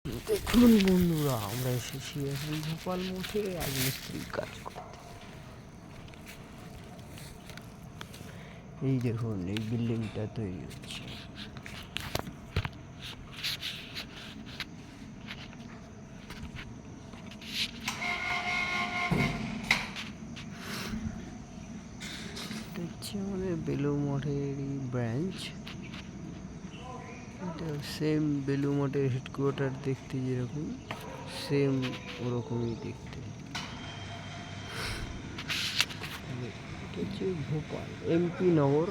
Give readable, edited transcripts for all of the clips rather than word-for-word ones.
দেখুন বন্ধুরা, আমরা এসেছি এখন ভোপাল মঠে রাজমিস্ত্রির কাজ করতে। এই দেখুন, এই বিল্ডিংটা তৈরি হচ্ছে। দেখছি আমাদের বেলুড় মঠেরই ব্রাঞ্চ। এটা সেম বেলুড় মঠের হেডকোয়ার্টার দেখতে যেরকম, সেম ওরকমই দেখতে। এটা হচ্ছে ভোপাল এমপি নগর।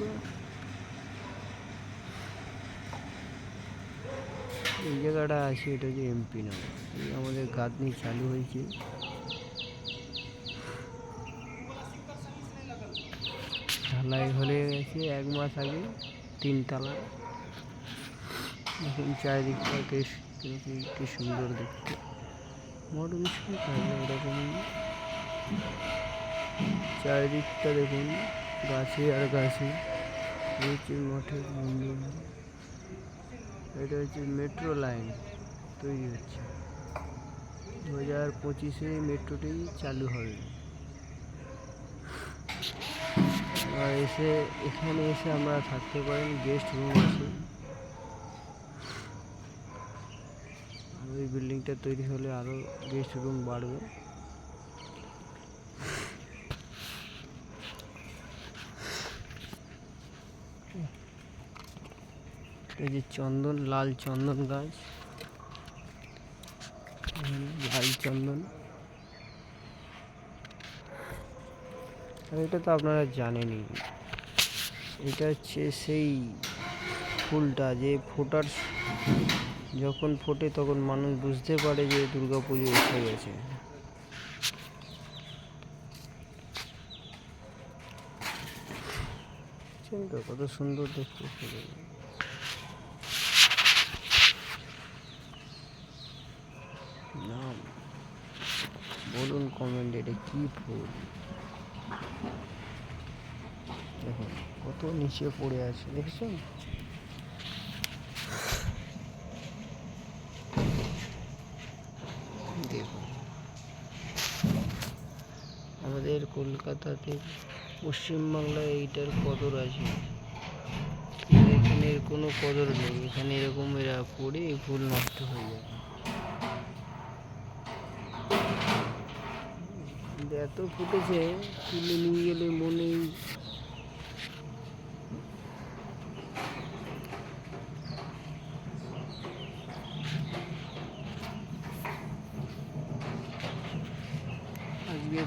এই জায়গাটা আছে, এটা হচ্ছে এমপি নগর। এই আমাদের গাঁথনি চালু হয়েছে। ঢালাই হলে গেছে 1 মাস আগে, 3 তলা। দেখুন চারিদিকটা কি সুন্দর দেখতে। মডেল স্কুল তাহলে এরকমই। চারিদিকটা দেখুন গাছে আর গাছে। হচ্ছে মঠের মন্দির। এটা হচ্ছে মেট্রো লাইন তৈরি হচ্ছে। 2025-এ মেট্রোটি চালু হবে। আর এখানে এসে আমরা থাকতে পারেন, গেস্ট রুম আছে। এই বিল্ডিংটা তৈরি হলে আরো গেস্ট রুম বাড়বে। এই যে চন্দন, লাল চন্দন গাছ, লাল চন্দন। আর এটা তো আপনারা জানেনই, এটা হচ্ছে সেই ফুলটা যে যখন ফোটে তখন মানুষ বুঝতে পারে যে দুর্গাপুজো এসে গেছে। কত সুন্দর দেখতে ফুল। নাম বলুন কমেন্ট, এটা কি ফুল? দেখুন কত নিচে পড়ে আছে, দেখছেন? দেখুন আমাদের কলকাতাতে, পশ্চিমবাংলায় এইটার কদর আছে। এখানে এর কোনো কদর নেই। এখানে এরকম এরা পড়ে এই ফুল নষ্ট হয়ে যায়। এত ফুটেছে, তুলে নিয়ে গেলে মনেই আজকে